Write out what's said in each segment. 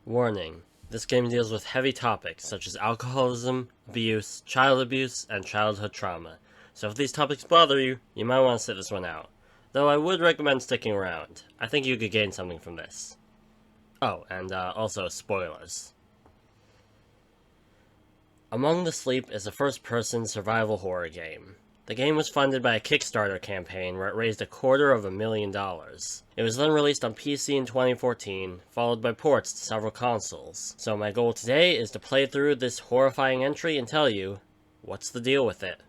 Warning: this game deals with heavy topics such as alcoholism, abuse, and childhood trauma. So if these topics bother you, you might want to sit this one out. Though I would recommend sticking around. I think you could gain something from this. Oh, and also spoilers. Among the Sleep is a first-person survival horror game. The game was funded by a Kickstarter campaign where it raised $250,000. It was then released on PC in 2014, followed by ports to several consoles. So my goal today is to play through this horrifying entry and tell you, what's the deal with it?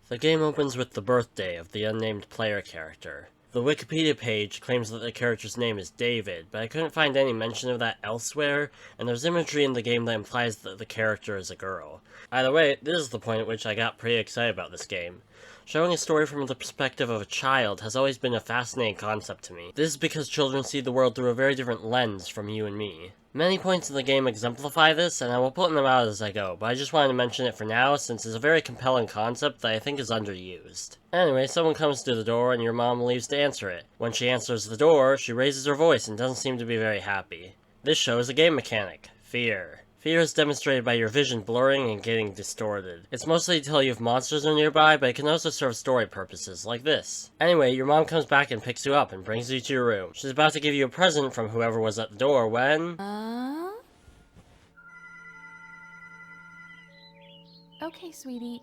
The game opens with the birthday of the unnamed player character. The Wikipedia page claims that the character's name is David, but I couldn't find any mention of that elsewhere, and there's imagery in the game that implies that the character is a girl. Either way, this is the point at which I got pretty excited about this game. Showing a story from the perspective of a child has always been a fascinating concept to me. This is because children see the world through a very different lens from you and me. Many points in the game exemplify this, and I will point them out as I go, but I just wanted to mention it for now since it's a very compelling concept that I think is underused. Anyway, someone comes to the door and your mom leaves to answer it. When she answers the door, she raises her voice and doesn't seem to be very happy. This shows a game mechanic: fear. Fear is demonstrated by your vision blurring and getting distorted. It's mostly to tell you if monsters are nearby, but it can also serve story purposes, like this. Anyway, your mom comes back and picks you up and brings you to your room. She's about to give you a present from whoever was at the door when... Okay, sweetie.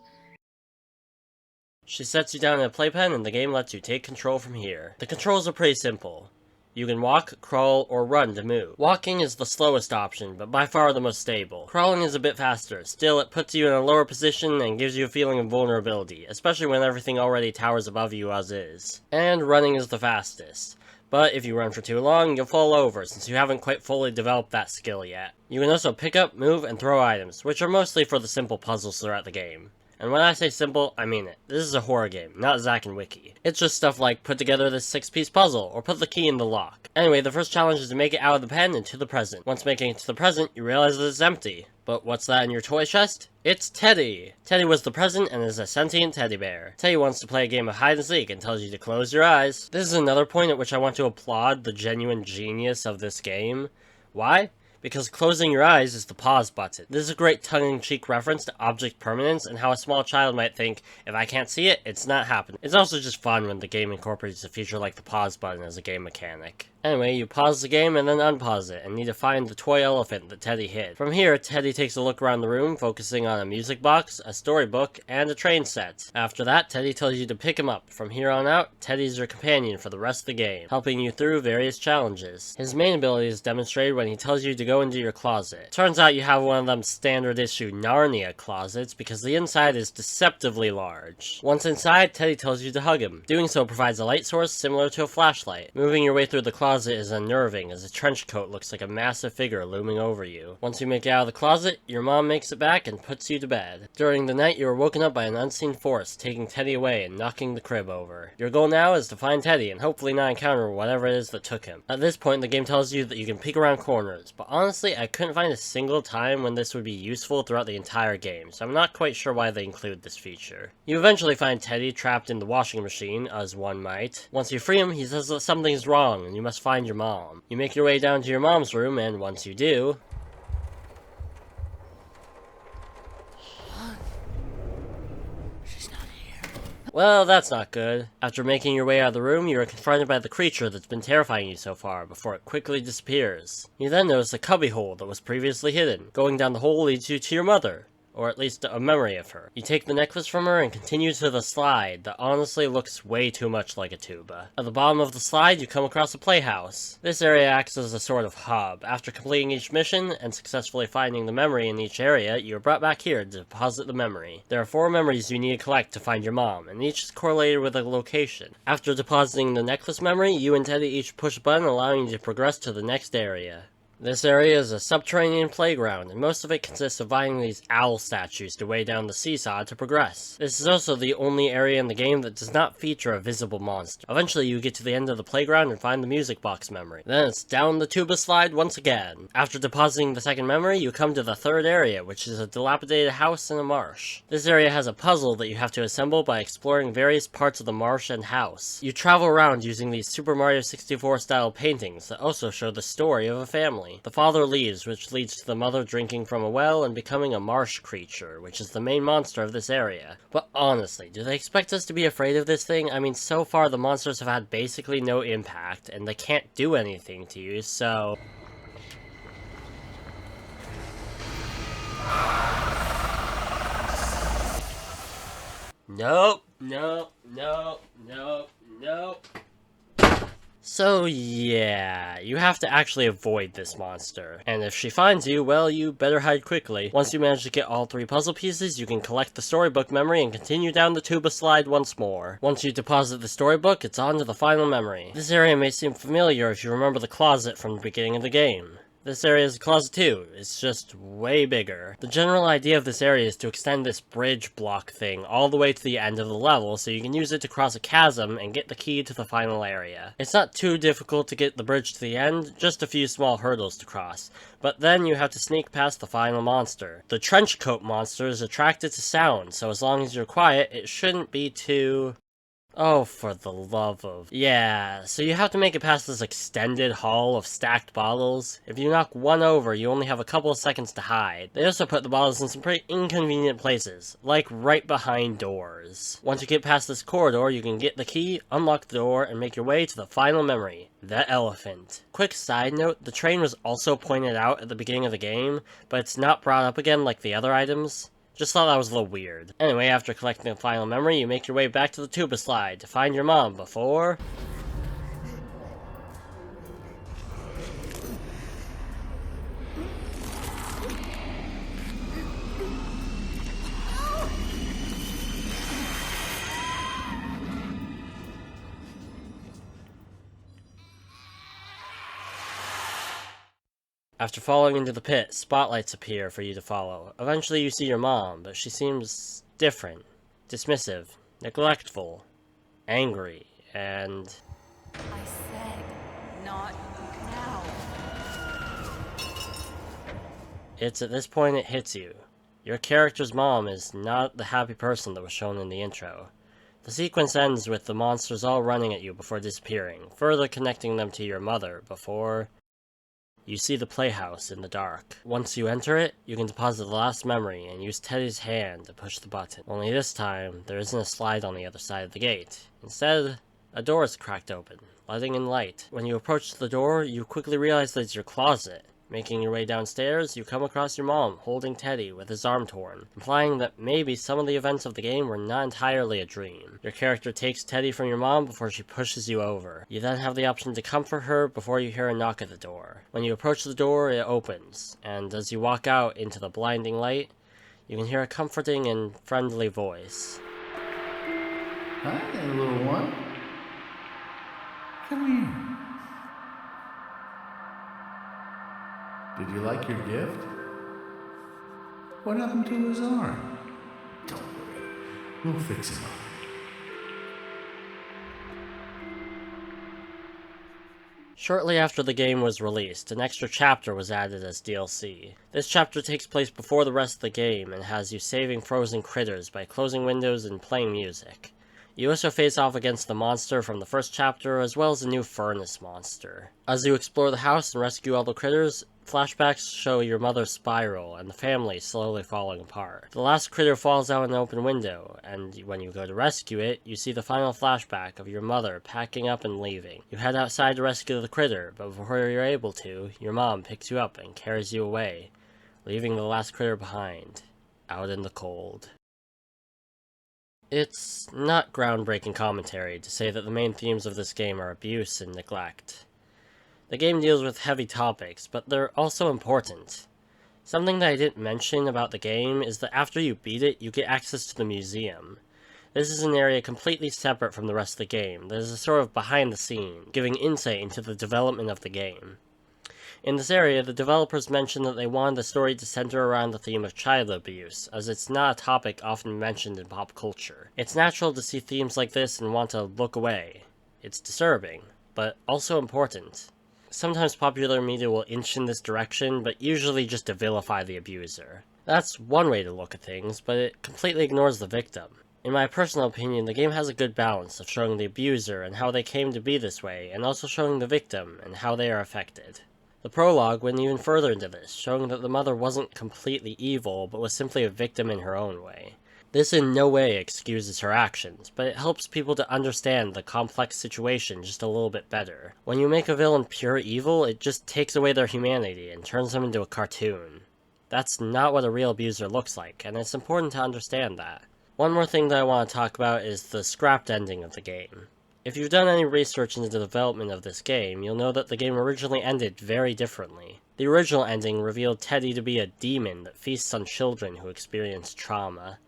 She sets you down in a playpen and the game lets you take control from here. The controls are pretty simple. You can walk, crawl, or run to move. Walking is the slowest option, but by far the most stable. Crawling is a bit faster. Still, it puts you in a lower position and gives you a feeling of vulnerability, especially when everything already towers above you as is. And running is the fastest. But if you run for too long, you'll fall over, since you haven't quite fully developed that skill yet. You can also pick up, move, and throw items, which are mostly for the simple puzzles throughout the game. And when I say simple, I mean it. This is a horror game, not Zack and Wiki. It's just stuff like, put together this 6-piece puzzle, or put the key in the lock. Anyway, the first challenge is to make it out of the pen and to the present. Once making it to the present, you realize that it's empty. But what's that in your toy chest? It's Teddy! Teddy was the present and is a sentient teddy bear. Teddy wants to play a game of hide and seek and tells you to close your eyes. This is another point at which I want to applaud the genuine genius of this game. Why? Because closing your eyes is the pause button. This is a great tongue-in-cheek reference to object permanence and how a small child might think, if I can't see it, it's not happening. It's also just fun when the game incorporates a feature like the pause button as a game mechanic. Anyway, you pause the game and then unpause it, and need to find the toy elephant that Teddy hid. From here, Teddy takes a look around the room, focusing on a music box, a storybook, and a train set. After that, Teddy tells you to pick him up. From here on out, Teddy's your companion for the rest of the game, helping you through various challenges. His main ability is demonstrated when he tells you to go into your closet. Turns out you have one of them standard issue Narnia closets because the inside is deceptively large. Once inside, Teddy tells you to hug him. Doing so provides a light source similar to a flashlight. Moving your way through the closet is unnerving as a trench coat looks like a massive figure looming over you. Once you make it out of the closet, your mom makes it back and puts you to bed. During the night, you are woken up by an unseen force, taking Teddy away and knocking the crib over. Your goal now is to find Teddy and hopefully not encounter whatever it is that took him. At this point, the game tells you that you can peek around corners, but honestly, I couldn't find a single time when this would be useful throughout the entire game, so I'm not quite sure why they include this feature. You eventually find Teddy trapped in the washing machine, as one might. Once you free him, he says that something's wrong and you must find your mom. You make your way down to your mom's room, and once you do... She's not here. Well, that's not good. After making your way out of the room, you are confronted by the creature that's been terrifying you so far, before it quickly disappears. You then notice a cubbyhole that was previously hidden. Going down the hole leads you to your mother. Or at least a memory of her. You take the necklace from her and continue to the slide that honestly looks way too much like a tuba. At the bottom of the slide, you come across a playhouse. This area acts as a sort of hub. After completing each mission and successfully finding the memory in each area, you are brought back here to deposit the memory. There are 4 memories you need to collect to find your mom, and each is correlated with a location. After depositing the necklace memory, you and Teddy each push a button allowing you to progress to the next area. This area is a subterranean playground, and most of it consists of finding these owl statues to weigh down the seesaw to progress. This is also the only area in the game that does not feature a visible monster. Eventually you get to the end of the playground and find the music box memory. Then it's down the tuba slide once again. After depositing the second memory, you come to the third area, which is a dilapidated house in a marsh. This area has a puzzle that you have to assemble by exploring various parts of the marsh and house. You travel around using these Super Mario 64 style paintings that also show the story of a family. family. The father leaves, which leads to the mother drinking from a well and becoming a marsh creature, which is the main monster of this area. But honestly, do they expect us to be afraid of this thing? I mean, so far the monsters have had basically no impact, and they can't do anything to you, so... Nope, nope, nope, nope, nope. So yeah, you have to actually avoid this monster. And if she finds you, well, you better hide quickly. Once you manage to get all 3 puzzle pieces, you can collect the storybook memory and continue down the tuba slide once more. Once you deposit the storybook, it's on to the final memory. This area may seem familiar if you remember the closet from the beginning of the game. This area is a closet too, it's just way bigger. The general idea of this area is to extend this bridge block thing all the way to the end of the level so you can use it to cross a chasm and get the key to the final area. It's not too difficult to get the bridge to the end, just a few small hurdles to cross. But then you have to sneak past the final monster. The trenchcoat monster is attracted to sound, so as long as you're quiet, it shouldn't be too... Oh, for the love of... Yeah, so you have to make it past this extended hall of stacked bottles. If you knock one over, you only have a couple of seconds to hide. They also put the bottles in some pretty inconvenient places, like right behind doors. Once you get past this corridor, you can get the key, unlock the door, and make your way to the final memory, the elephant. Quick side note, the train was also pointed out at the beginning of the game, but it's not brought up again like the other items. Just thought that was a little weird. Anyway, after collecting the final memory, you make your way back to the tuba slide to find your mom before... After falling into the pit, spotlights appear for you to follow. Eventually you see your mom, but she seems different, dismissive, neglectful, angry, and... I said, not now. It's at this point it hits you. Your character's mom is not the happy person that was shown in the intro. The sequence ends with the monsters all running at you before disappearing, further connecting them to your mother before... You see the playhouse in the dark. Once you enter it, you can deposit the last memory and use Teddy's hand to push the button. Only this time, there isn't a slide on the other side of the gate. Instead, a door is cracked open, letting in light. When you approach the door, you quickly realize that it's your closet. Making your way downstairs, you come across your mom holding Teddy with his arm torn, implying that maybe some of the events of the game were not entirely a dream. Your character takes Teddy from your mom before she pushes you over. You then have the option to comfort her before you hear a knock at the door. When you approach the door, it opens, and as you walk out into the blinding light, you can hear a comforting and friendly voice. Hi there, little one. Come here. Did you like your gift? What happened to his arm? Don't worry, we'll fix him up. Shortly after the game was released, an extra chapter was added as DLC. This chapter takes place before the rest of the game and has you saving frozen critters by closing windows and playing music. You also face off against the monster from the first chapter, as well as a new furnace monster. As you explore the house and rescue all the critters, flashbacks show your mother's spiral and the family slowly falling apart. The last critter falls out an open window, and when you go to rescue it, you see the final flashback of your mother packing up and leaving. You head outside to rescue the critter, but before you're able to, your mom picks you up and carries you away, leaving the last critter behind, out in the cold. It's not groundbreaking commentary to say that the main themes of this game are abuse and neglect. The game deals with heavy topics, but they're also important. Something that I didn't mention about the game is that after you beat it, you get access to the museum. This is an area completely separate from the rest of the game that is a sort of behind the scene, giving insight into the development of the game. In this area, the developers mentioned that they wanted the story to center around the theme of child abuse, as it's not a topic often mentioned in pop culture. It's natural to see themes like this and want to look away. It's disturbing, but also important. Sometimes popular media will inch in this direction, but usually just to vilify the abuser. That's one way to look at things, but it completely ignores the victim. In my personal opinion, the game has a good balance of showing the abuser and how they came to be this way, and also showing the victim and how they are affected. The prologue went even further into this, showing that the mother wasn't completely evil, but was simply a victim in her own way. This in no way excuses her actions, but it helps people to understand the complex situation just a little bit better. When you make a villain pure evil, it just takes away their humanity and turns them into a cartoon. That's not what a real abuser looks like, and it's important to understand that. One more thing that I want to talk about is the scrapped ending of the game. If you've done any research into the development of this game, you'll know that the game originally ended very differently. The original ending revealed Teddy to be a demon that feasts on children who experience trauma.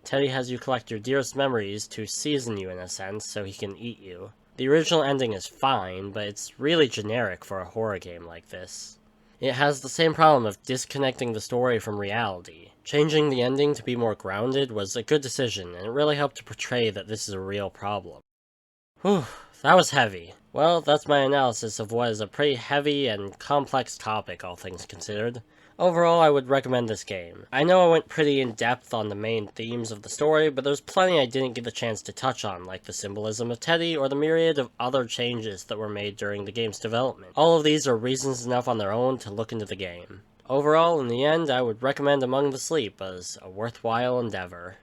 Teddy has you collect your dearest memories to season you in a sense, so he can eat you. The original ending is fine, but it's really generic for a horror game like this. It has the same problem of disconnecting the story from reality. Changing the ending to be more grounded was a good decision, and it really helped to portray that this is a real problem. Whew, that was heavy. Well, that's my analysis of what is a pretty heavy and complex topic, all things considered. Overall, I would recommend this game. I know I went pretty in-depth on the main themes of the story, but there's plenty I didn't get the chance to touch on, like the symbolism of Teddy or the myriad of other changes that were made during the game's development. All of these are reasons enough on their own to look into the game. Overall, in the end, I would recommend Among the Sleep as a worthwhile endeavor.